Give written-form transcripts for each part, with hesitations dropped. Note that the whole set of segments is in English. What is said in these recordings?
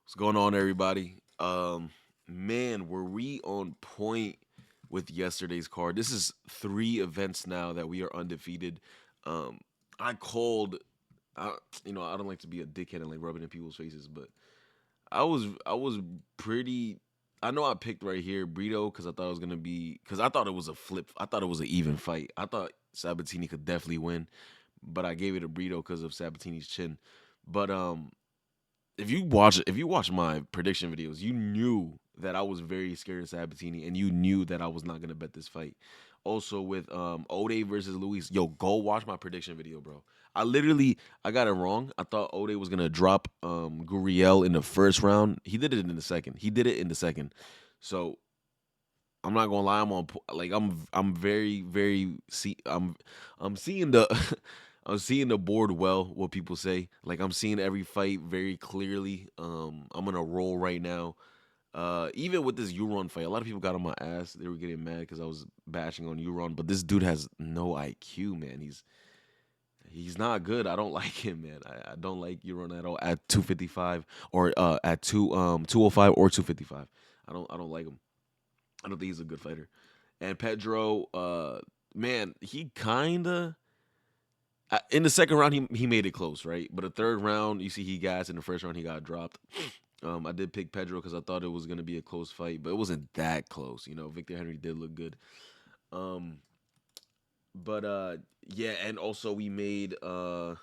What's going on, everybody? Man, were we on point with yesterday's card? This is three events now that we are undefeated. Um, I called. I, I don't like to be a dickhead and like rubbing in people's faces, but I was pretty. I know I picked right here Brito because I thought it was gonna be because I thought it was a flip. I thought it was an even fight. I thought Sabatini could definitely win, but I gave it to Brito because of Sabatini's chin. But if you watch my prediction videos, you knew that I was very scared of Sabatini, and you knew that I was not gonna bet this fight. Also with Ode versus Luis, yo, go watch my prediction video, bro. I got it wrong. I thought Ode was gonna drop Guriel in the first round. He did it in the second. He did it in the second. So I'm not gonna lie. I'm very I'm seeing the I'm seeing the board well. What people say, like I'm seeing every fight very clearly. I'm gonna roll right now. Even with this Euron fight, a lot of people got on my ass. They were getting mad because I was bashing on Euron, but this dude has no IQ, man. He's not good. I don't like him, man. I don't like Euron at all at 255 or at 205 or 255. I don't like him. I don't think he's a good fighter. And Pedro, man, he kinda in the second round he made it close, right? But the third round, you see he gassed. In the first round, he got dropped. I did pick Pedro because I thought it was gonna be a close fight, but it wasn't that close. Victor Henry did look good. Um, but yeah, and also we made how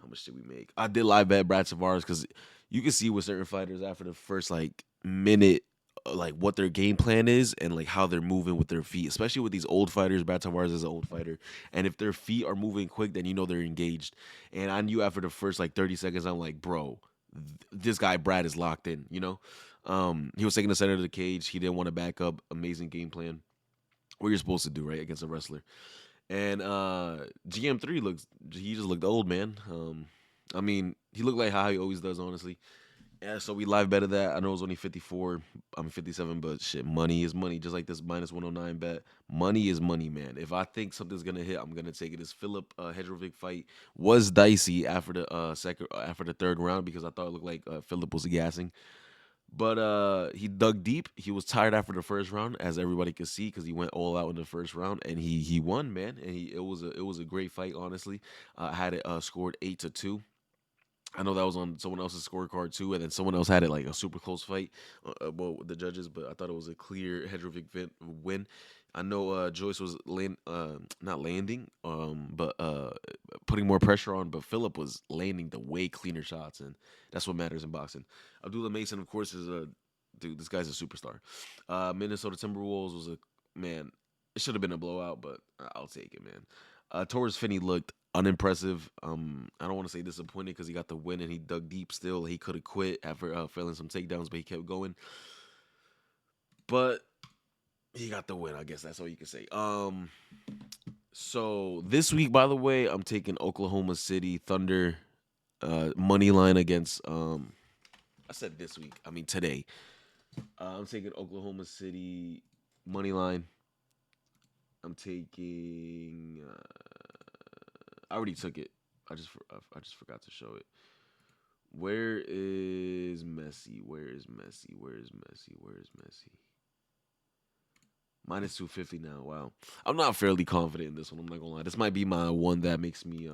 much did we make? I did live bet Brad Tavares because you can see with certain fighters after the first like minute, like what their game plan is and like how they're moving with their feet, especially with these old fighters. Brad Tavares is an old fighter, and if their feet are moving quick, then you know they're engaged. And I knew after the first like 30 seconds, I'm like, bro, this guy Brad is locked in. He was taking the center of the cage. He didn't want to back up. Amazing game plan. What you're supposed to do, right, against a wrestler. And GM3 he just looked old, man. I mean, he looked like how he always does, honestly. Yeah, so we live betted that. I know it was only 54. I'm 57, but shit, money is money. Just like this minus 109 bet. Money is money, man. If I think something's gonna hit, I'm gonna take it. This Philip Hedrovic fight was dicey after the third round because I thought it looked like Philip was gassing. But he dug deep. He was tired after the first round, as everybody could see, because he went all out in the first round, and he won, man. And it was a great fight, honestly. I had it scored 8-2. I know that was on someone else's scorecard too, and then someone else had it like a super close fight. Well, with the judges, but I thought it was a clear Hedrovic win. I know Joyce was not landing, but putting more pressure on. But Philip was landing the way cleaner shots, and that's what matters in boxing. Abdullah Mason, of course, is a dude. This guy's a superstar. Minnesota Timberwolves was a man. It should have been a blowout, but I'll take it, man. Torres Finney looked unimpressive. I don't want to say disappointed because he got the win and he dug deep. Still, he could have quit after failing some takedowns, but he kept going. But he got the win. I guess that's all you can say. So this week, by the way, I'm taking Oklahoma City Thunder money line against. I said this week. I mean today. I'm taking Oklahoma City money line. I'm taking. I already took it. I just forgot to show it. Where is Messi? Where is Messi? Where is Messi? Where is Messi? Minus 250 now. Wow. I'm not fairly confident in this one. I'm not gonna lie. This might be my one that makes me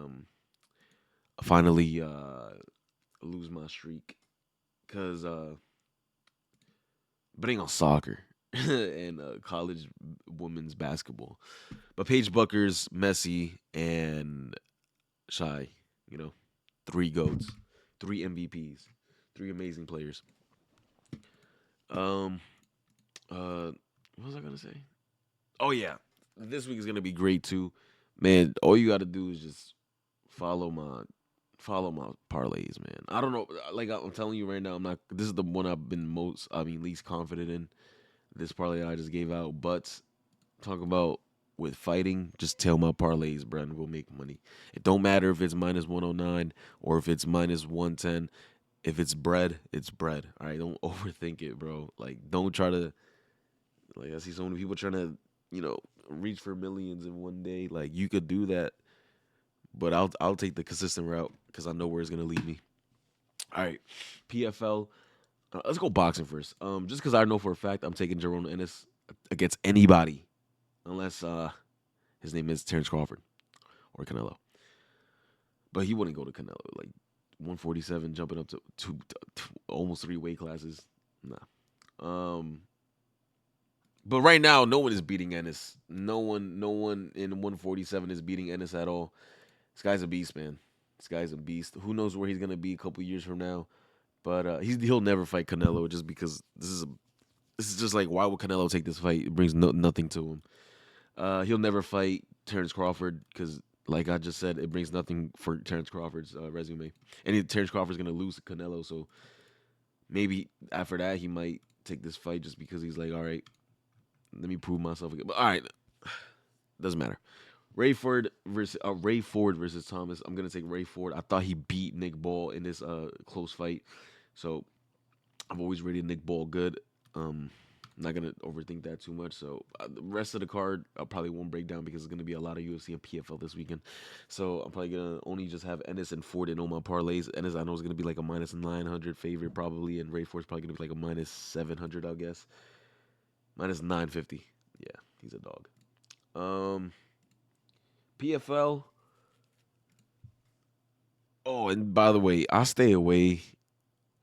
finally lose my streak. Cause betting on soccer and college women's basketball. But Paige Buckers, Messi, and Shy, you know, three goats, three MVPs, three amazing players. Um, what was I gonna say? Oh yeah, this week is gonna be great too, man. All you got to do is just follow my follow my parlays, man. I don't know, like I'm telling you right now, I'm not. This is the one I've been least confident in. This parlay I just gave out, but talk about with fighting, just tell my parlays, bro, and we'll make money. It don't matter if it's minus 109 or if it's minus 110. If it's bread, it's bread. All right, don't overthink it, bro. Like, don't try to. Like, I see so many people trying to, reach for millions in one day. Like, you could do that, but I'll take the consistent route because I know where it's gonna lead me. All right, PFL. Let's go boxing first. Just because I know for a fact I'm taking Jerome Ennis against anybody, unless his name is Terrence Crawford or Canelo. But he wouldn't go to Canelo. Like 147, jumping up to almost 3 weight classes. Nah. Um, but right now, no one is beating Ennis. No one in 147 is beating Ennis at all. This guy's a beast, man. This guy's a beast. Who knows where he's gonna be a couple years from now? But he'll never fight Canelo just because this is just like, why would Canelo take this fight? It brings nothing to him. He'll never fight Terrence Crawford because, like I just said, it brings nothing for Terrence Crawford's resume. And Terrence Crawford's gonna lose to Canelo, so maybe after that he might take this fight just because he's like, all right, let me prove myself again. But all right, doesn't matter. Ray Ford versus Thomas. I'm gonna take Ray Ford. I thought he beat Nick Ball in this close fight, so I've always rated Nick Ball good. I'm not gonna overthink that too much. So the rest of the card, I probably won't break down because it's gonna be a lot of UFC and PFL this weekend. So I'm probably gonna only just have Ennis and Ford in all my parlays. Ennis, I know is gonna be like a minus 900 favorite probably, and Ray Ford's probably gonna be like a minus 700, I guess. Minus 950. Yeah, he's a dog. Um, PFL. Oh, and by the way, I stay away.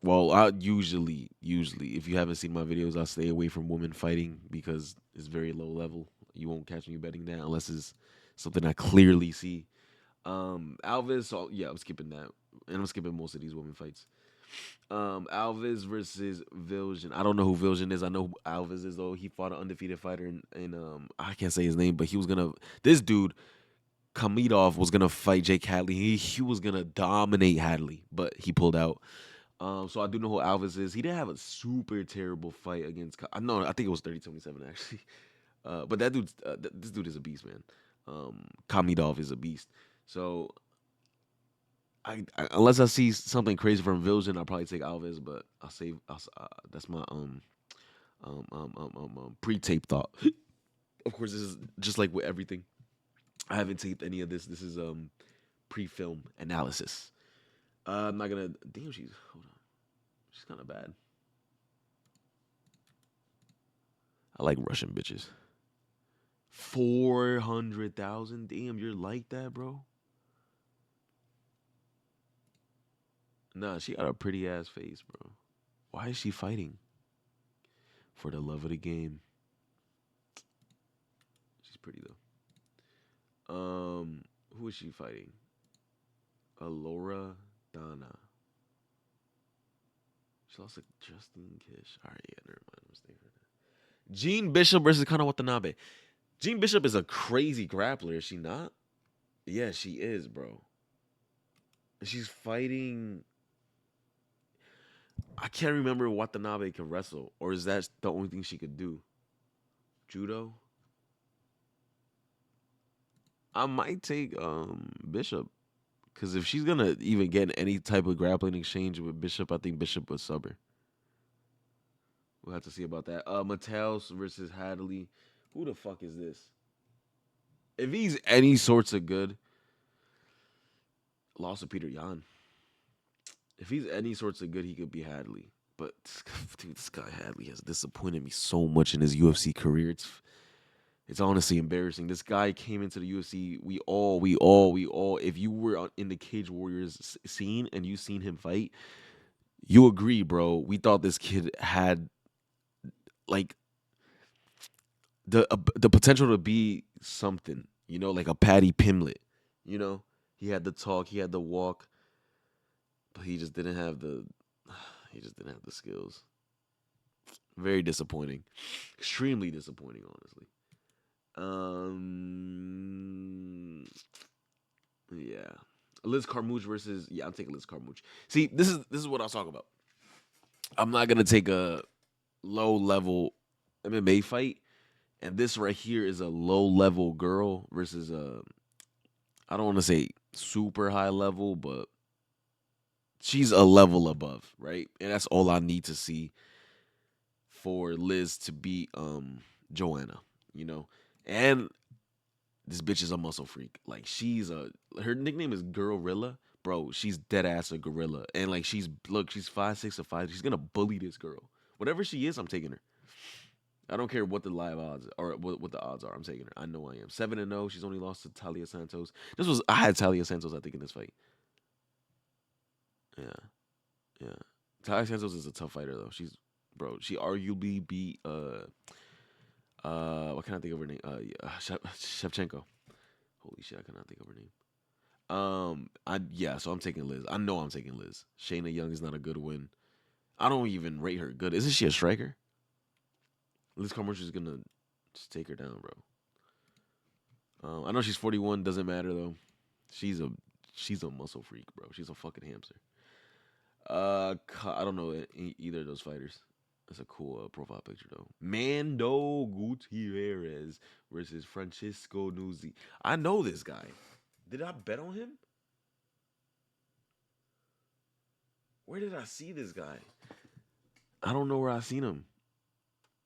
Well, I usually, if you haven't seen my videos, I stay away from women fighting because it's very low level. You won't catch me betting that unless it's something I clearly see. Alves, so yeah, I'm skipping that, and I'm skipping most of these women fights. Alves versus Viljan. I don't know who Viljan is. I know who Alves is though. He fought an undefeated fighter, in I can't say his name, but he was gonna. This dude Kamidov was gonna fight Jake Hadley. He was gonna dominate Hadley, but he pulled out. So I do know who Alves is. He didn't have a super terrible fight against. No, I think it was 30-27 actually. But this dude is a beast, man. Kamidov is a beast. So unless I see something crazy from Viljan, I'll probably take Alves. But I'll save. That's my pre-tape thought. Of course, this is just like with everything. I haven't taped any of this. This is pre-film analysis. I'm not gonna. Damn, hold on. She's kind of bad. I like Russian bitches. 400,000. Damn, you're like that, bro. Nah, she got a pretty ass face, bro. Why is she fighting? For the love of the game. She's pretty though. Who is she fighting? Alora Donna. She lost to Justine Kish. All right, yeah, never mind. Mistake for that. Jean Bishop versus Kana Watanabe. Jean Bishop is a crazy grappler, is she not? Yeah, she is, bro. She's fighting. I can't remember Watanabe can wrestle, or is that the only thing she could do? Judo. I might take Bishop because if she's gonna even get in any type of grappling exchange with Bishop, I think Bishop would sub her. We'll have to see about that. Mateus versus Hadley. Who the fuck is this? If he's any sorts of good, lost to Peter Yan. If he's any sorts of good, he could be Hadley. But dude, this guy Hadley has disappointed me so much in his UFC career. It's honestly embarrassing. This guy came into the UFC. We all. If you were in the Cage Warriors scene and you seen him fight, you agree, bro. We thought this kid had like the potential to be something. You know, like a Patty Pimlet. You know, he had the talk, he had the walk, but he just didn't have the. He just didn't have the skills. Very disappointing. Extremely disappointing, honestly. Yeah. Liz Carmouche versus I'm taking Liz Carmouche. See, this is what I was talking about. I'm not gonna take a low level MMA fight, and this right here is a low level girl versus a I don't want to say super high level, but she's a level above, right? And that's all I need to see for Liz to beat Joanna, you know. And this bitch is a muscle freak. Like her nickname is Girlrilla, bro, she's dead ass a gorilla, and like she's 5'6" or 5. She's gonna bully this girl. Whatever she is, I'm taking her. I don't care what the live odds or what the odds are. I'm taking her. I know I am. 7-0. She's only lost to Talia Santos. I had Talia Santos, I think, in this fight. Yeah, yeah. Talia Santos is a tough fighter though. She arguably beat what can I think of her name? Yeah, Shevchenko. Holy shit, I cannot think of her name. So I'm taking Liz. I know I'm taking Liz. Shayna Young is not a good win. I don't even rate her good. Isn't she a striker? Liz Carmouche is gonna just take her down, bro. I know she's 41. Doesn't matter though. She's a she's a muscle freak, bro. She's a fucking hamster. I don't know either of those fighters. That's a cool profile picture though. Mando Gutierrez versus Francisco Nuzzi. I know this guy. Did I bet on him? Where did I see this guy? I don't know where I seen him.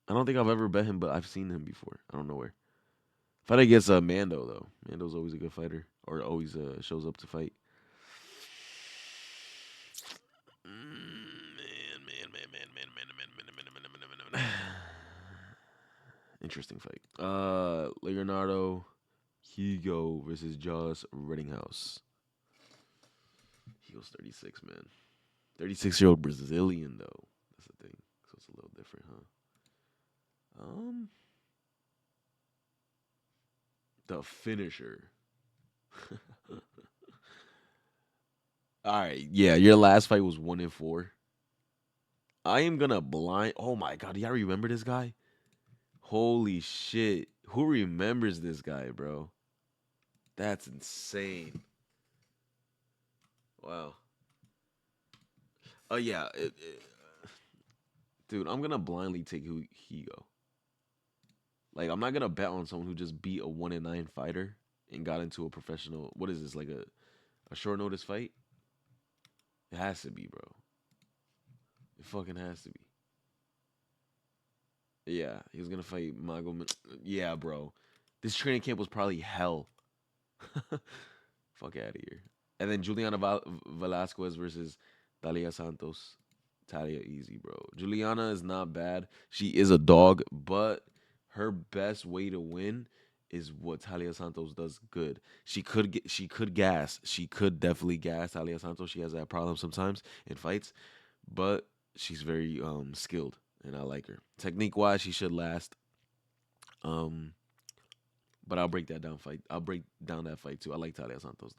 I don't think I've ever bet him, but I've seen him before. I don't know where. Fight against Mando though. Mando's always a good fighter, or always shows up to fight. Man. Interesting fight. Leonardo Higo versus Josh Reddinghouse. Higo's 36, man. 36-year-old Brazilian though. That's the thing. So it's a little different, huh? The finisher. All right, yeah, your last fight was 1-4. I am gonna blind. Oh my god, do y'all remember this guy? Holy shit, who remembers this guy, bro? That's insane. Wow. Oh yeah, dude, I'm gonna blindly take who he go. Like, I'm not gonna bet on someone who just beat a 1-9 fighter and got into a professional. What is this, like a short notice fight? It has to be, bro. It fucking has to be. Yeah, he was gonna fight Mago. Yeah, bro. This training camp was probably hell. Fuck out of here. And then Juliana Velasquez versus Talia Santos. Talia easy, bro. Juliana is not bad. She is a dog, but her best way to win is what Talia Santos does good. She could gas. She could definitely gas Talia Santos. She has that problem sometimes in fights, but she's very skilled and I like her. Technique wise, she should last. Um but I'll break that down fight. I'll break down that fight too. I like Talia Santos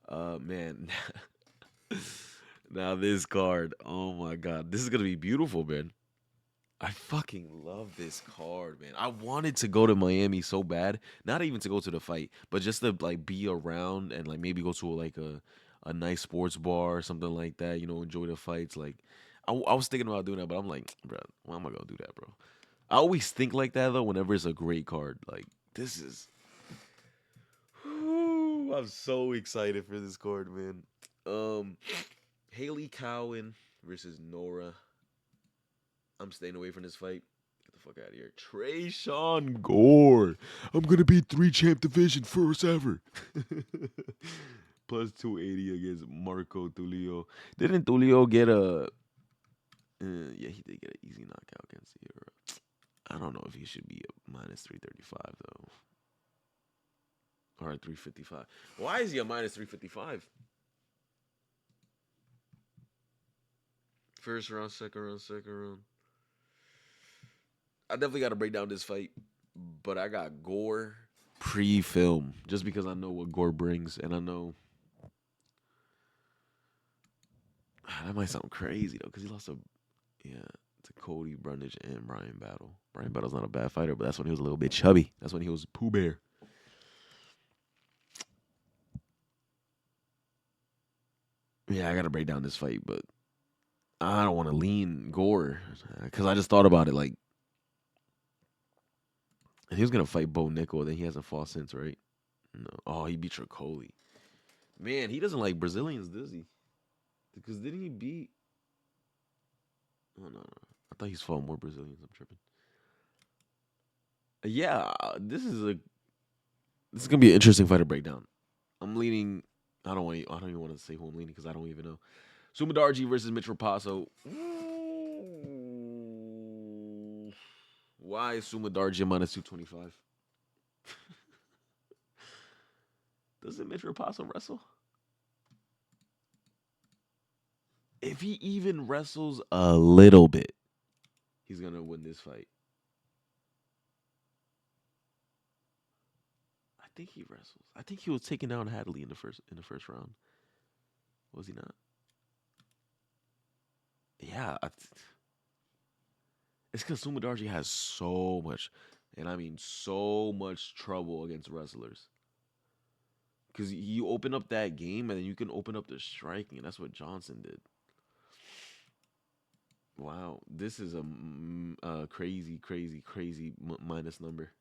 though. Man. Now this card, oh my god, this is gonna be beautiful, man. I fucking love this card, man. I wanted to go to Miami so bad, not even to go to the fight, but just to like be around and like maybe go to like a nice sports bar or something like that. You know, enjoy the fights. Like, I was thinking about doing that, but I'm like, bro, why am I gonna do that, bro? I always think like that though. Whenever it's a great card, like this is. Whew, I'm so excited for this card, man. Um, Haley Cowan versus Nora. I'm staying away from this fight. Get the fuck out of here. Trayshawn Gore. I'm gonna be 3-champ division first ever. Plus 280 against Marco Tulio. Didn't Tulio get a? Yeah, he did get an easy knockout against Europe. I don't know if he should be a minus 335 though, or 355. Why is he a minus 355? First round, second round, second round. I definitely got to break down this fight, but I got Gore pre-film just because I know what Gore brings, and I know that might sound crazy though because he lost to Cody Brundage and Brian Battle. Brian Battle's not a bad fighter, but that's when he was a little bit chubby. That's when he was Pooh Bear. Yeah, I got to break down this fight, but I don't want to lean Gore because I just thought about it like. And he was gonna fight Bo Nickel, then he hasn't fought since, right? No. Oh, he beat Tricoli. Man, he doesn't like Brazilians, does he? Because didn't he beat? Oh no. I thought he's fought more Brazilians. I'm tripping. Yeah, this is gonna be an interesting fight to break down. I'm leaning. I don't even want to say who I'm leaning because I don't even know. Sumadarji versus Mitch Rapasso. Ooh. Why is Sumadarji minus 225? Doesn't Mitch Rapasso wrestle? If he even wrestles a little bit, he's gonna win this fight. I think he wrestles. I think he was taking down Hadley in the first round. Was he not? Yeah, it's because Sumadarji has so much, and I mean so much trouble against wrestlers. Because you open up that game, and then you can open up the striking, and that's what Johnson did. Wow, this is a crazy, crazy, crazy minus number.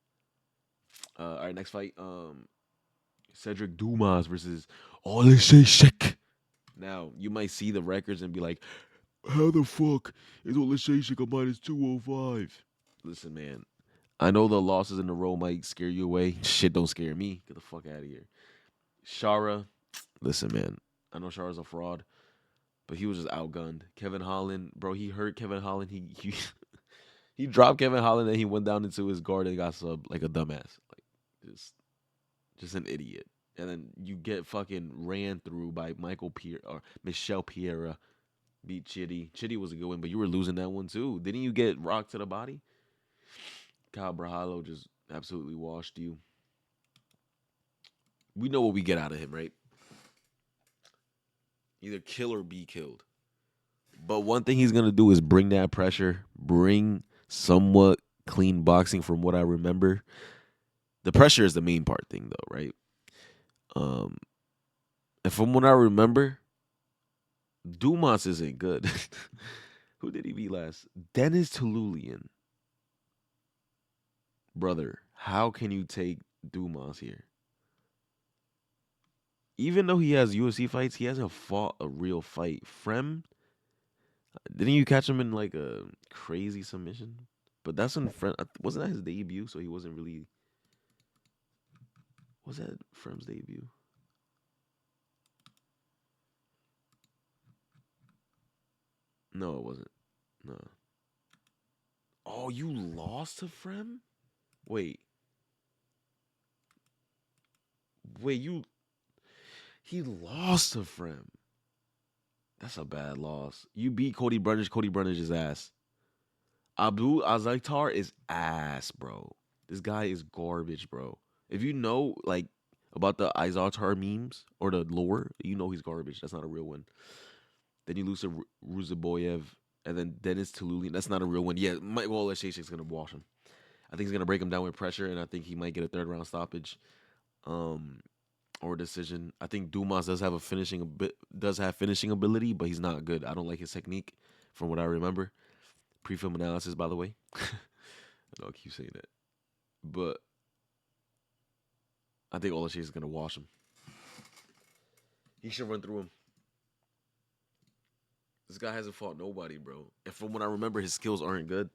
All right, next fight. Cedric Dumas versus Oleszejczyk. Now you might see the records and be like, "How the fuck is Oleszejczyk a minus 205?" Listen, man. I know the losses in a row might scare you away. Shit don't scare me. Get the fuck out of here. Shara, listen, man. I know Shara's a fraud, but he was just outgunned. Kevin Holland, bro, he hurt Kevin Holland. He he dropped Kevin Holland and he went down into his guard and got subbed like a dumbass. Like just an idiot. And then you get fucking ran through by Michael Pierre or Michelle Piera. Beat Chitty. Chitty was a good win, but you were losing that one too. Didn't you get rocked to the body? Kyle Brahalo just absolutely washed you. We know what we get out of him, right? Either kill or be killed. But one thing he's gonna do is bring that pressure, bring somewhat clean boxing from what I remember. The pressure is the main part thing though, right? Um and from what I remember, Dumas isn't good. Who did he beat last? Dennis Tululian. Brother, how can you take Dumas here? Even though he has UFC fights, he hasn't fought a real fight. Frem, didn't you catch him in like a crazy submission? But that's when Frem wasn't that his debut, so he wasn't really. Was that Frem's debut? No, it wasn't. No. Oh, you lost to Frem? Wait, wait, he lost to Frem. That's a bad loss. You beat Cody Brundage. Cody Brundage's ass. Abdul Azaitar is ass, bro. This guy is garbage, bro. If you know like about the Izartar memes or the lore, you know he's garbage. That's not a real one. Then you lose to Ruzaboyev, and then Dennis Tululian. That's not a real one. Yeah, well, Leshashik's gonna wash him. I think he's gonna break him down with pressure, and I think he might get a third round stoppage, um, or decision. I think Dumas does have finishing ability, but he's not good. I don't like his technique, from what I remember. Prefilm analysis, by the way. I know I keep saying that, but I think Olashey is gonna wash him. He should run through him. This guy hasn't fought nobody, bro. And from what I remember, his skills aren't good.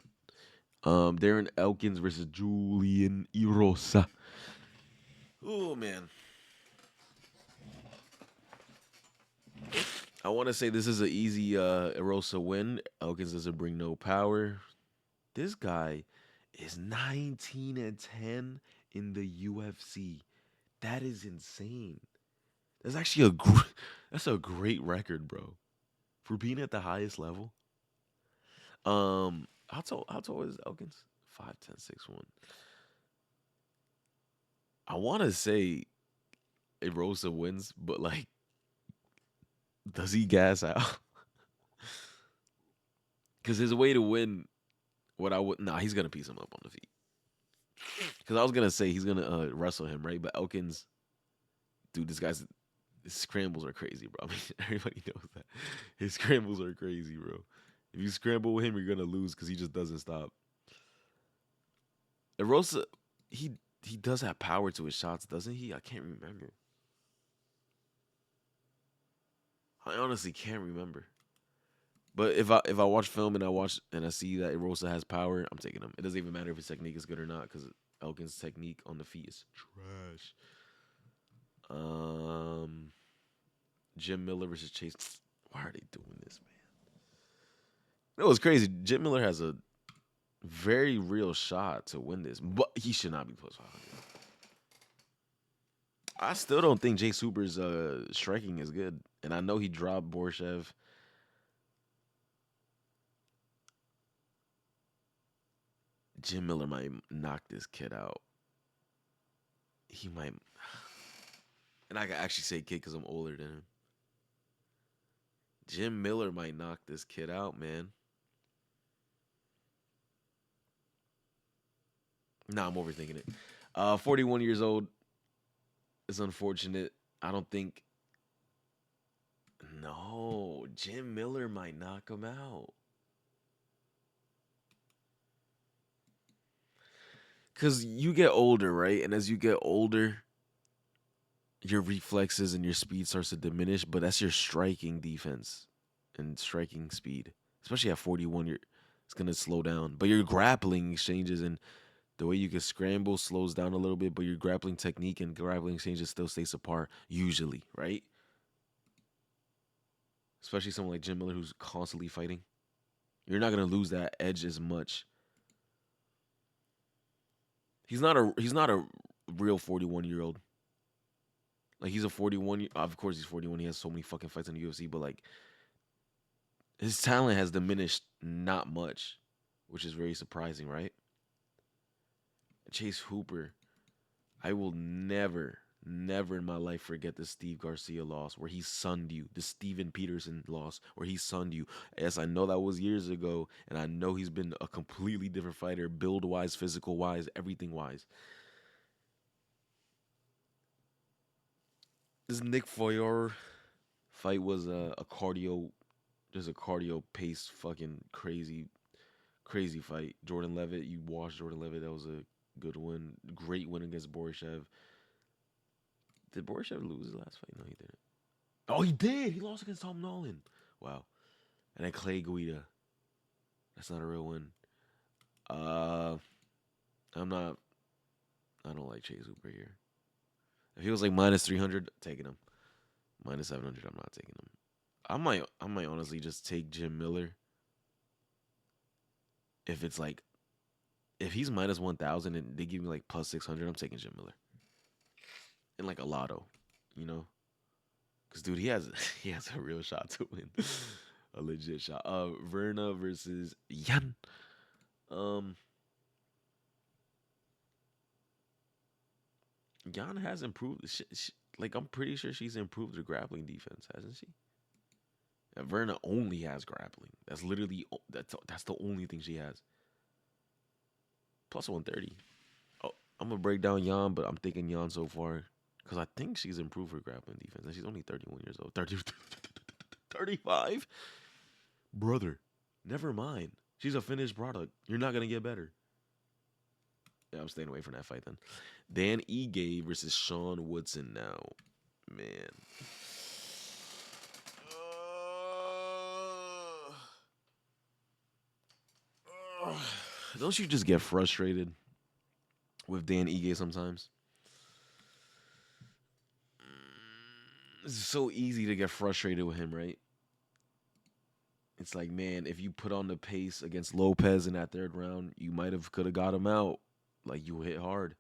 Darren Elkins versus Julian Erosa. Oh man, I want to say this is an easy Erosa win. Elkins doesn't bring no power. This guy is 19-10 in the UFC. That is insane. That's actually that's a great record, bro. For being at the highest level. How tall is Elkins? 5'10", 6'1". I want to say Erosa wins, but like, does he gas out? Because his way to win, what I would he's gonna piece him up on the feet. Because I was gonna say he's gonna wrestle him, right? But Elkins, dude, his scrambles are crazy, bro. I mean, everybody knows that his scrambles are crazy, bro. If you scramble with him, you're gonna lose because he just doesn't stop. Erosa, he does have power to his shots, doesn't he? I can't remember. I honestly can't remember. But if I watch film and I see that Erosa has power, I'm taking him. It doesn't even matter if his technique is good or not because Elkin's technique on the feet is trash. Um, Jim Miller versus Chase. Why are they doing this, man? It was crazy. Jim Miller has a very real shot to win this, but he should not be plus 500. I still don't think Jay Super's striking is good, and I know he dropped Borshev. Jim Miller might knock this kid out. He might, and I can actually say kid because I'm older than him. Jim Miller might knock this kid out, man. Nah, I'm overthinking it. 41 years old. It's unfortunate. I don't think. No, Jim Miller might knock him out. Because you get older, right? And as you get older, your reflexes and your speed starts to diminish, but that's your striking defense and striking speed. Especially at 41, it's going to slow down. But your grappling exchanges and the way you can scramble slows down a little bit, but your grappling technique and grappling exchanges still stays apart usually, right? Especially someone like Jim Miller who's constantly fighting. You're not going to lose that edge as much. He's not a real 41-year-old. Like he's a 41. Of course he's 41. He has so many fucking fights in the UFC, but like his talent has diminished not much, which is very surprising, right? Chase Hooper, I will never, never in my life forget the Steve Garcia loss where he sunned you, the Steven Peterson loss where he sunned you. Yes, I know that was years ago, and I know he's been a completely different fighter, build wise, physical wise, everything wise. This Nick Foyer fight was a cardio, just a cardio pace, fucking crazy, crazy fight. Jordan Levitt, you watched Jordan Levitt. That was a good win, great win against Borishev. Did Borishev lose his last fight? No, he didn't. Oh, he did. He lost against Tom Nolan. Wow. And then Clay Guida. That's not a real win. Uh, I'm not. I don't like Chase Hooper here. If he was like minus 300, taking him. Minus 700, I'm not taking him. I might honestly just take Jim Miller. If it's like, if he's minus 1,000 and they give me like plus 600, I'm taking Jim Miller. In like a lotto, you know? Because dude, he has a real shot to win. A legit shot. Verna versus Jan. Um, Jan has improved. Like I'm pretty sure she's improved her grappling defense, hasn't she? And Verna only has grappling. That's literally that's the only thing she has. Plus 130. Oh, I'm gonna break down Jan, but I'm thinking Jan so far because I think she's improved her grappling defense, and she's only 31 years old. 35. Brother, never mind. She's a finished product. You're not gonna get better. Yeah, I'm staying away from that fight then. Dan Ige versus Sean Woodson now. Man. Don't you just get frustrated with Dan Ige sometimes? It's so easy to get frustrated with him, right? It's like, man, if you put on the pace against Lopez in that third round, you might have could have got him out. Like you hit hard.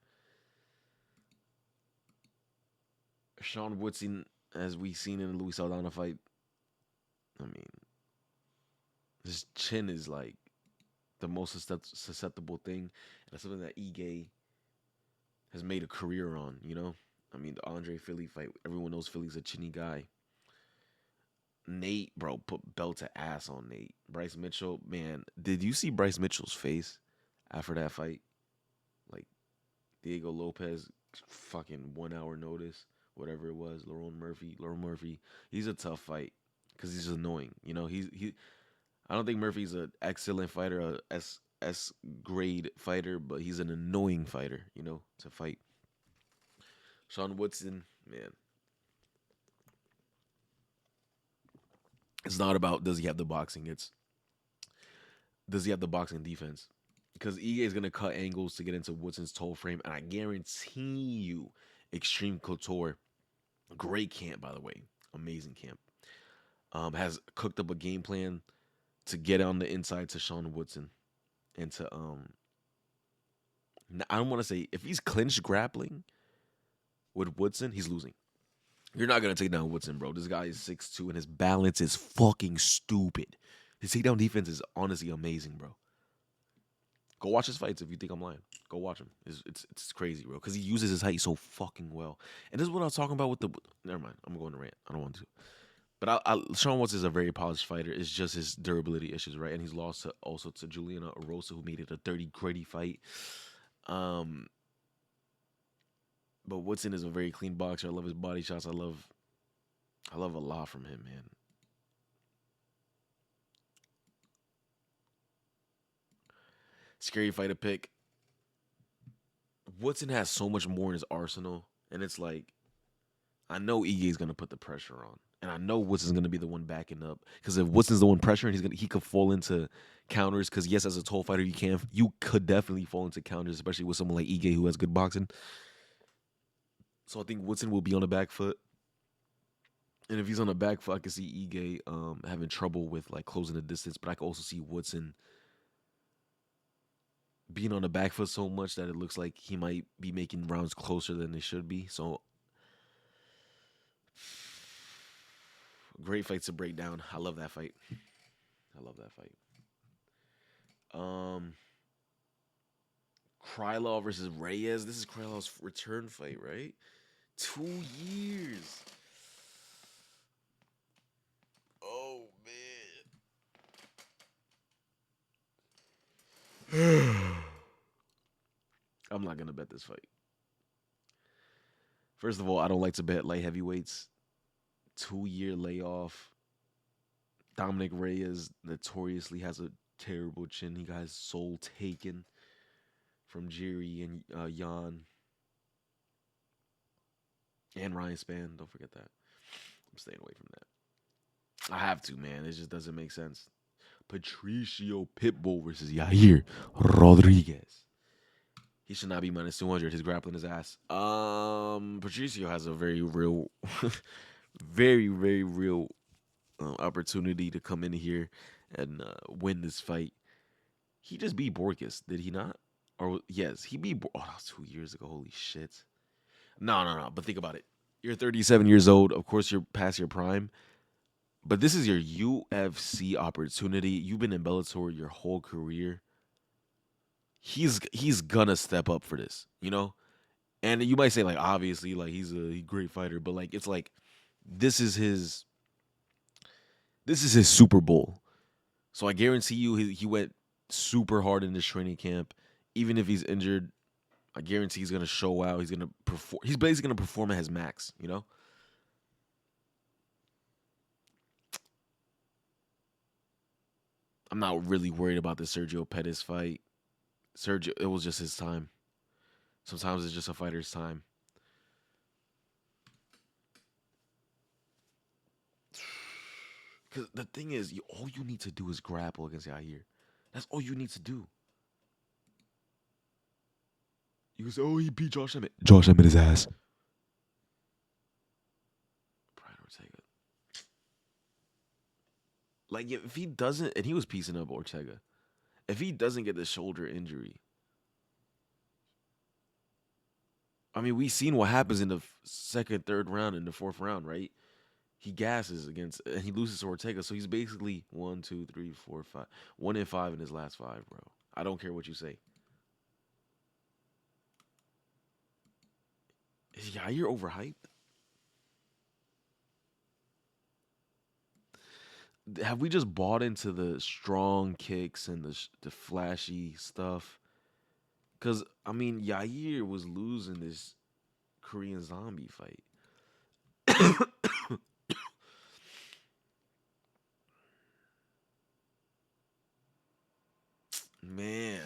Sean Woodson, as we seen in the Luis Saldana fight, I mean, his chin is like the most susceptible thing, and that's something that Ige has made a career on. You know, I mean, the Andre Philly fight. Everyone knows Philly's a chinny guy. Nate, bro, put belt to ass on Nate. Bryce Mitchell, man, did you see Bryce Mitchell's face after that fight? Like Diego Lopez, fucking 1 hour notice, whatever it was. Lauren Murphy, he's a tough fight because he's annoying. You know, he. I don't think Murphy's an excellent fighter, a S grade fighter, but he's an annoying fighter. You know, to fight. Sean Woodson, man, it's not about does he have the boxing. It's does he have the boxing defense? Because Ige is gonna cut angles to get into Woodson's toe frame, and I guarantee you, Extreme Couture, great camp by the way. amazing camp. Has cooked up a game plan to get on the inside to Sean Woodson and to I don't want to say if he's clinched grappling with Woodson, he's losing. You're not gonna take down Woodson, bro. This guy is 6'2" and his balance is fucking stupid. His takedown defense is honestly amazing, bro. Go watch his fights if you think I'm lying. Go watch him. It's crazy, bro. Because he uses his height so fucking well. And this is what I was talking about with the. Never mind. I'm going to rant. I don't want to. But Sean Watts is a very polished fighter. It's just his durability issues, right? And he's lost also to Juliana Erosa, who made it a 30 gritty fight. But Woodson is a very clean boxer. I love his body shots. I love a lot from him, man. Scary fight to pick. Woodson has so much more in his arsenal, and it's like I know Ige's gonna put the pressure on, and I know Woodson's gonna be the one backing up. Because if Woodson's the one pressuring, he could fall into counters. Because yes, as a tall fighter, you could definitely fall into counters, especially with someone like Ige who has good boxing. So I think Woodson will be on the back foot, and if he's on the back foot, I can see Ige having trouble with like closing the distance. But I can also see Woodson being on the back foot so much that it looks like he might be making rounds closer than they should be. So great fights to break down. I love that fight. I love that fight. Krylov versus Reyes. This is Krylov's return fight, right? 2 years. Oh man. I'm not gonna bet this fight. First of all, I don't like to bet light heavyweights. 2 year layoff. Dominic Reyes notoriously has a terrible chin. He got his soul taken from Jerry and Jan and Ryan Spann. Don't forget that. I'm staying away from that. I have to, man. It just doesn't make sense. Patricio Pitbull versus Yair Rodriguez. He should not be minus 200. He's grappling his ass. Patricio has a very real, very, very real opportunity to come in here and win this fight. He just beat Borges, did he not? Or yes, he beat. Oh, that was 2 years ago. Holy shit! No. But think about it. You're 37 years old. Of course, you're past your prime. But this is your UFC opportunity. You've been in Bellator your whole career. He's gonna step up for this, you know. And you might say like obviously like he's a great fighter, but like it's like this is his Super Bowl. So I guarantee you he went super hard in this training camp. Even if he's injured, I guarantee he's gonna show out. He's gonna perform. He's basically gonna perform at his max. You know. I'm not really worried about the Sergio Pettis fight. Sergio, it was just his time. Sometimes it's just a fighter's time. Because the thing is, all you need to do is grapple against Yair. That's all you need to do. You can say, oh, he beat Josh Emmett. Josh Emmett his ass. Brian Ortega. Like, if he doesn't, and he was piecing up Ortega, if he doesn't get the shoulder injury, I mean, we've seen what happens in the second, third round, and the fourth round, right? He gasses against, and he loses to Ortega. So he's basically 1, 2, 3, 4, 5. 1 in 5 in his last 5, bro. I don't care what you say. Is Yair overhyped? Have we just bought into the strong kicks and the flashy stuff? Because, I mean, Yair was losing this Korean zombie fight. Man.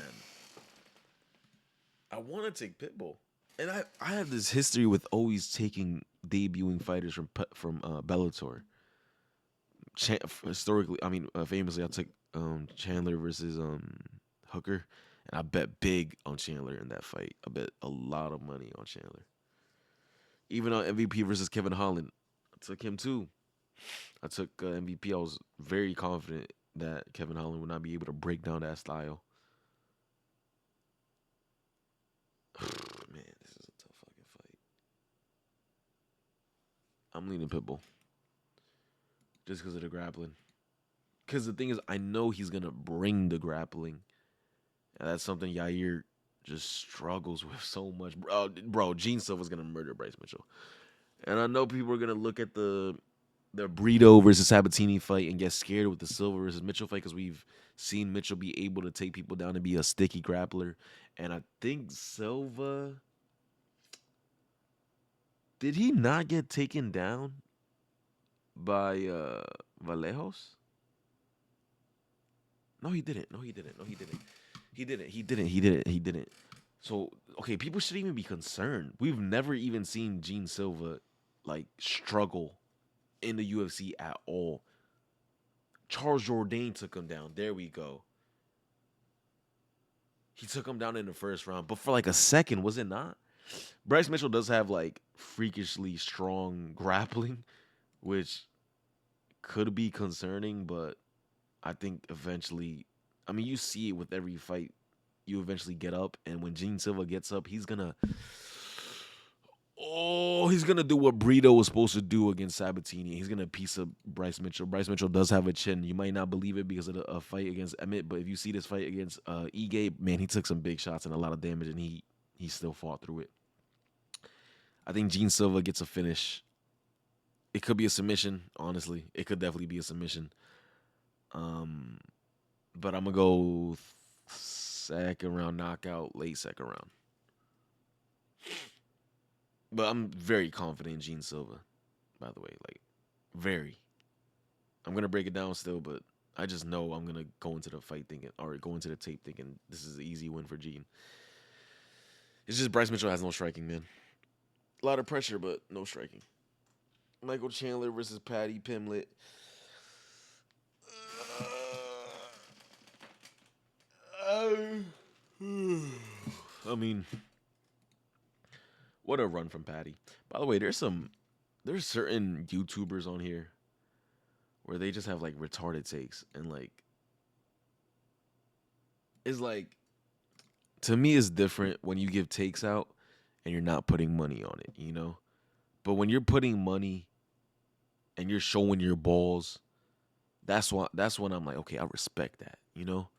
I want to take Pitbull. And I have this history with always taking debuting fighters from Bellator. Historically, I mean, famously, I took Chandler versus Hooker, and I bet big on Chandler in that fight. I bet a lot of money on Chandler. Even on MVP versus Kevin Holland, I took him too. I took MVP. I was very confident that Kevin Holland would not be able to break down that style. Man, this is a tough fucking fight. I'm leaning Pitbull just because of the grappling. Because the thing is, I know he's gonna bring the grappling, and that's something Yair just struggles with so much. Bro, Gene Silva's gonna murder Bryce Mitchell, and I know people are gonna look at the Brito versus Sabatini fight and get scared with the Silva versus Mitchell fight because we've seen Mitchell be able to take people down and be a sticky grappler, and I think Silva did he not get taken down by Vallejos? No, he didn't. No, he didn't. No, he didn't. He didn't. He didn't. He didn't. He didn't. So okay, people should even be concerned. We've never even seen Gene Silva like struggle in the UFC at all. Charles Jourdain took him down. There we go. He took him down in the first round, but for like a second, was it not? Bryce Mitchell does have like freakishly strong grappling, which could be concerning, but I think eventually, I mean, you see it with every fight. You eventually get up, and when Gene Silva gets up, he's gonna do what Brito was supposed to do against Sabatini. He's gonna piece up Bryce Mitchell. Bryce Mitchell does have a chin. You might not believe it because of the fight against Emmett, but if you see this fight against Ige, man, he took some big shots and a lot of damage, and he still fought through it. I think Gene Silva gets a finish. It could be a submission, honestly. It could definitely be a submission. Um, but I'm gonna go second round knockout, late second round. But I'm very confident in Gene Silva, by the way. Like, very. I'm gonna break it down still, but I just know I'm gonna go into the fight thinking, or go into the tape thinking this is an easy win for Gene. It's just Bryce Mitchell has no striking, man. A lot of pressure, but no striking. Michael Chandler versus Patty Pimlet. I mean, what a run from Patty. By the way, there's certain YouTubers on here where they just have like retarded takes and like it's like to me it's different when you give takes out and you're not putting money on it, you know? But when you're putting money and you're showing your balls, that's when I'm like, okay, I respect that, you know?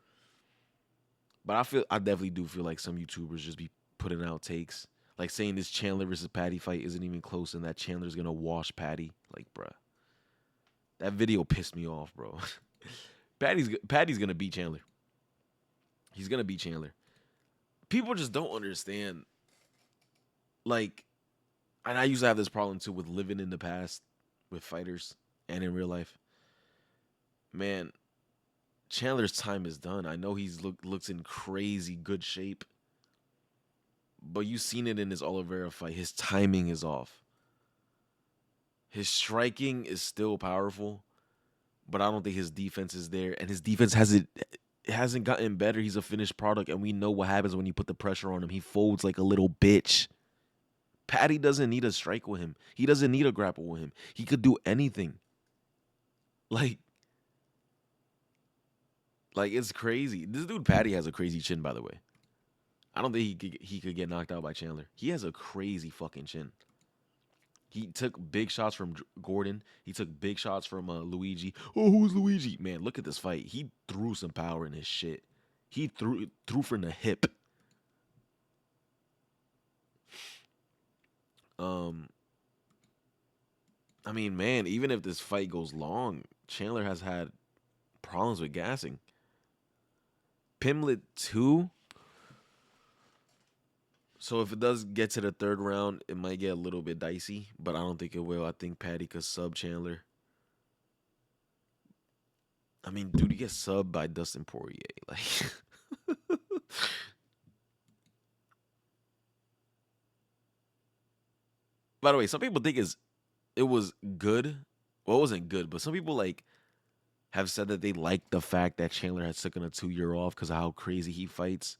But I definitely do feel like some YouTubers just be putting out takes. Like saying this Chandler versus Patty fight isn't even close and that Chandler's gonna wash Patty. Like, bruh. That video pissed me off, bro. Patty's gonna beat Chandler. He's gonna beat Chandler. People just don't understand. Like, and I used to have this problem too with living in the past with fighters and in real life. Man, Chandler's time is done. I know looks in crazy good shape, but you seen it in his Oliveira fight. His timing is off. His striking is still powerful, but I don't think his defense is there. And his defense hasn't gotten better. He's a finished product, and we know what happens when you put the pressure on him. He folds like a little bitch. Patty doesn't need a strike with him. He doesn't need a grapple with him. He could do anything. Like, like it's crazy. This dude Patty has a crazy chin, by the way. I don't think he could get knocked out by Chandler. He has a crazy fucking chin. He took big shots from Gordon. He took big shots from Luigi. Oh, who's Luigi? Man, look at this fight. He threw some power in his shit. He threw from the hip. Um, I mean, man, even if this fight goes long, Chandler has had problems with gassing. Pimlet 2. So if it does get to the third round, it might get a little bit dicey, but I don't think it will. I think Patty could sub Chandler. I mean, dude, he gets subbed by Dustin Poirier. Like, by the way, some people think it was good. Well, it wasn't good, but some people like have said that they like the fact that Chandler has taken a 2 year off because of how crazy he fights,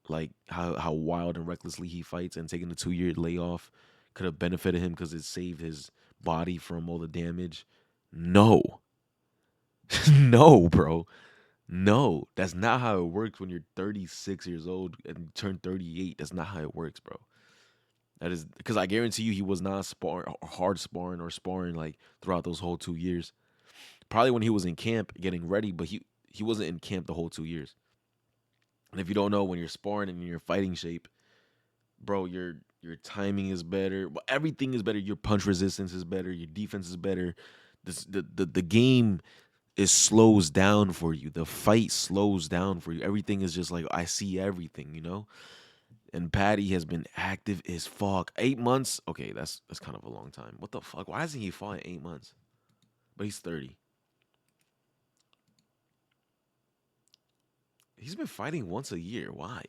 like how wild and recklessly he fights, and taking a 2 year layoff could have benefited him because it saved his body from all the damage? No. No, bro. No. That's not how it works when you're 36 years old and you turn 38. That's not how it works, bro. That is because I guarantee you he was not hard sparring or sparring like throughout those whole 2 years. Probably when he was in camp getting ready, but he wasn't in camp the whole 2 years. And if you don't know, when you're sparring and in your fighting shape, bro, your timing is better. Everything is better. Your punch resistance is better. Your defense is better. The game is slows down for you. The fight slows down for you. Everything is just like I see everything, you know. And Patty has been active as fuck. 8 months. Okay, that's kind of a long time. What the fuck? Why hasn't he fought in 8 months? But he's 30. He's been fighting once a year. Why?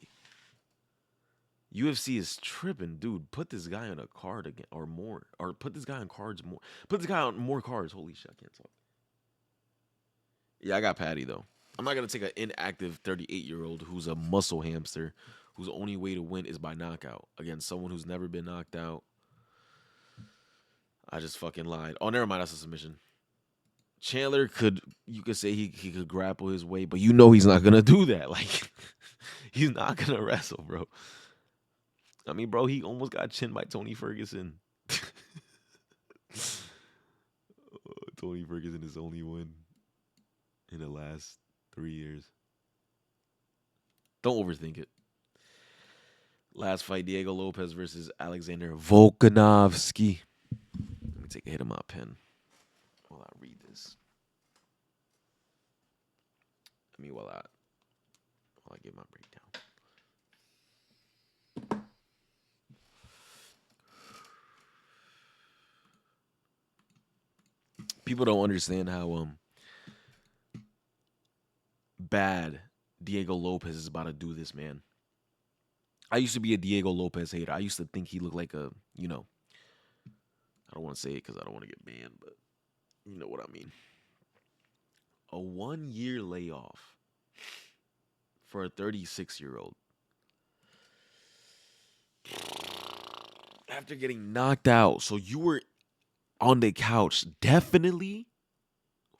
UFC is tripping, dude. Put this guy on a card again or more, or put this guy on cards more. Put this guy on more cards. Holy shit, I can't talk. Yeah, I got Patty though. I'm not gonna take an inactive 38-year-old who's a muscle hamster, whose only way to win is by knockout against someone who's never been knocked out. I just fucking lied. Oh, never mind. That's a submission. Chandler you could say he could grapple his way, but you know he's not gonna do that. Like, he's not gonna wrestle, bro. I mean, bro, he almost got chinned by Tony Ferguson. Tony Ferguson is only one in the last 3 years. Don't overthink it. Last fight, Diego Lopez versus Alexander Volkanovski. Let me take a hit of my pen while I read this. While I give my breakdown. People don't understand how bad Diego Lopez is about to do this, man. I used to be a Diego Lopez hater. I used to think he looked like a, I don't want to say it because I don't want to get banned, but you know what I mean. A 1 year layoff for a 36-year-old. After getting knocked out. So you were on the couch definitely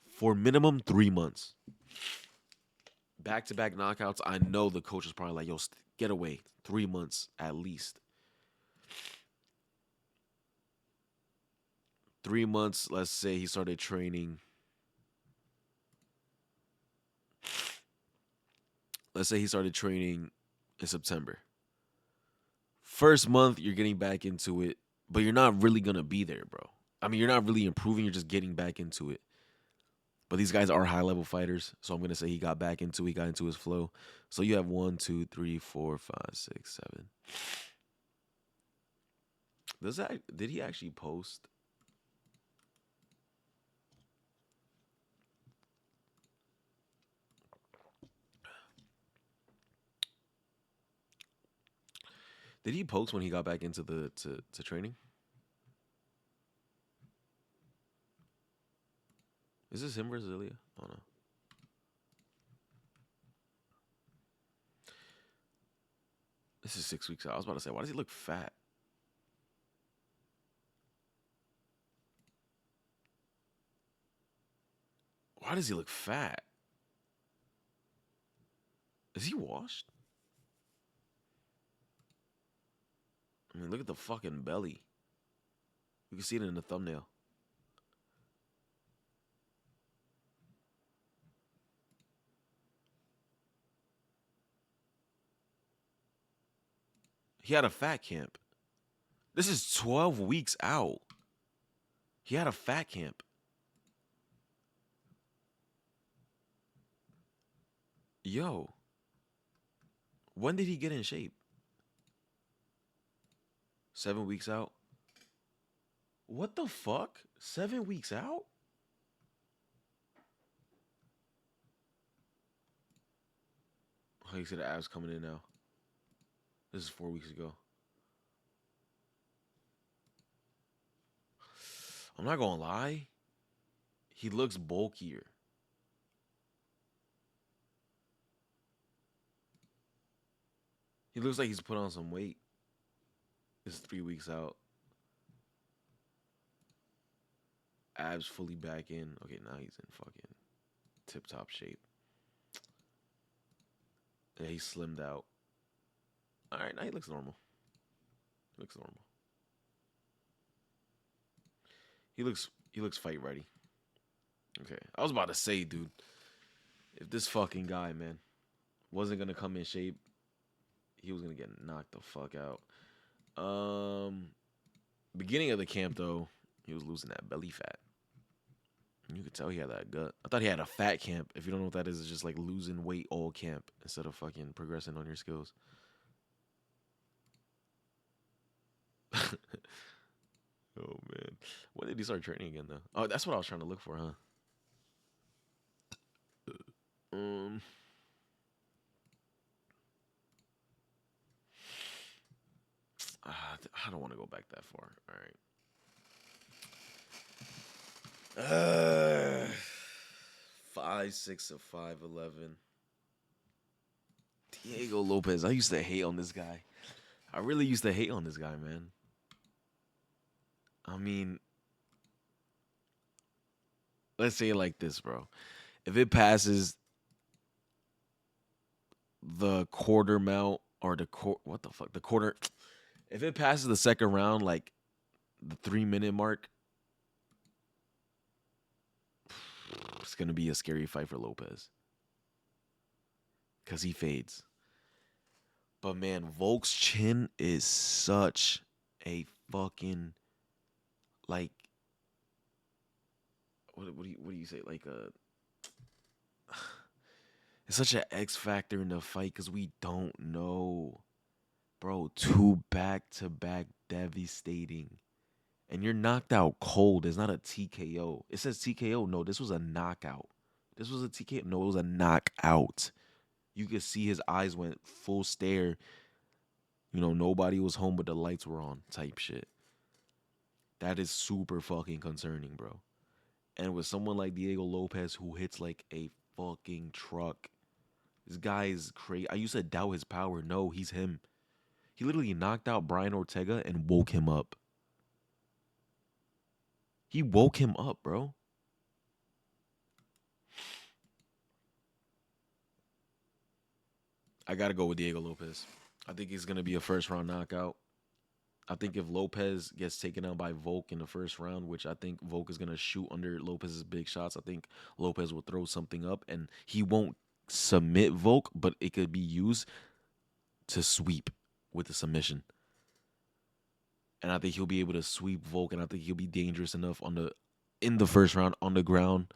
for minimum 3 months. Back-to-back knockouts. I know the coach is probably like, yo, get away. 3 months at least. 3 months, let's say he started training. Let's say he started training in September. First month, you're getting back into it, but you're not really going to be there, bro. I mean, you're not really improving. You're just getting back into it. But these guys are high-level fighters, so I'm going to say he got into his flow. So you have 1, 2, 3, 4, 5, 6, 7. Did he actually post? Did he post when he got back into to training? Is this him, Brasilia? Oh no. This is 6 weeks out. I was about to say, why does he look fat? Why does he look fat? Is he washed? I mean, look at the fucking belly. You can see it in the thumbnail. He had a fat camp. This is 12 weeks out. He had a fat camp. Yo. When did he get in shape? 7 weeks out? What the fuck? 7 weeks out? Oh, you see the abs coming in now. This is 4 weeks ago. I'm not gonna lie. He looks bulkier. He looks like he's put on some weight. It's 3 weeks out. abs fully back in. Okay, now he's in fucking tip-top shape. Yeah, he slimmed out. All right, now he looks normal. Looks normal. He looks fight ready. Okay, I was about to say, dude, if this fucking guy, man, wasn't gonna come in shape, he was gonna get knocked the fuck out. Beginning of the camp though, he was losing that belly fat. You could tell he had that gut. I thought he had a fat camp. If you don't know what that is, it's just like losing weight all camp instead of fucking progressing on your skills. Oh man, when did he start training again though? Oh, that's what I was trying to look for, huh? Um, I don't want to go back that far. All right. 5'6" of 5'11". Diego Lopez. I used to hate on this guy. I really used to hate on this guy, man. I mean, let's say it like this, bro. If it passes the quarter mount or what the fuck, the quarter, if it passes the second round, like the 3 minute mark, it's gonna be a scary fight for Lopez because he fades. But man, Volk's chin is such a fucking like what do you say, like a it's such an X factor in the fight because we don't know, bro. Two back to back devastating, and you're knocked out cold. It's not a TKO. It says TKO. No, this was a knockout. This was a TKO. No, it was a knockout. You could see his eyes went full stare. You know, nobody was home, but the lights were on. Type shit. That is super fucking concerning, bro. And with someone like Diego Lopez who hits like a fucking truck, this guy is crazy. I used to doubt his power. No, he's him. He literally knocked out Brian Ortega and woke him up. He woke him up, bro. I gotta go with Diego Lopez. I think he's gonna be a first round knockout. I think if Lopez gets taken out by Volk in the first round, which I think Volk is gonna shoot under Lopez's big shots, I think Lopez will throw something up and he won't submit Volk, but it could be used to sweep with a submission. And I think he'll be able to sweep Volk, and I think he'll be dangerous enough in the first round on the ground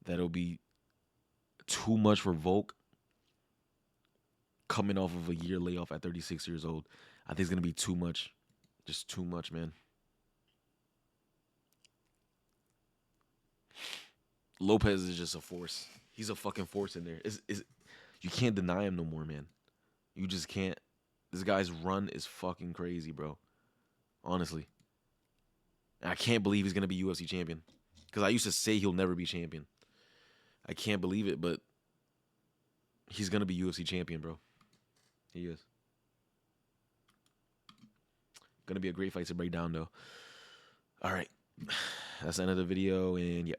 that it'll be too much for Volk coming off of a year layoff at 36 years old. I think it's gonna be too much. Just too much, man. Lopez is just a force. He's a fucking force in there. You can't deny him no more, man. You just can't. This guy's run is fucking crazy, bro. Honestly. And I can't believe he's gonna be UFC champion. Because I used to say he'll never be champion. I can't believe it, but he's gonna be UFC champion, bro. He is. Gonna be a great fight to break down, though. All right. That's the end of the video, and yeah.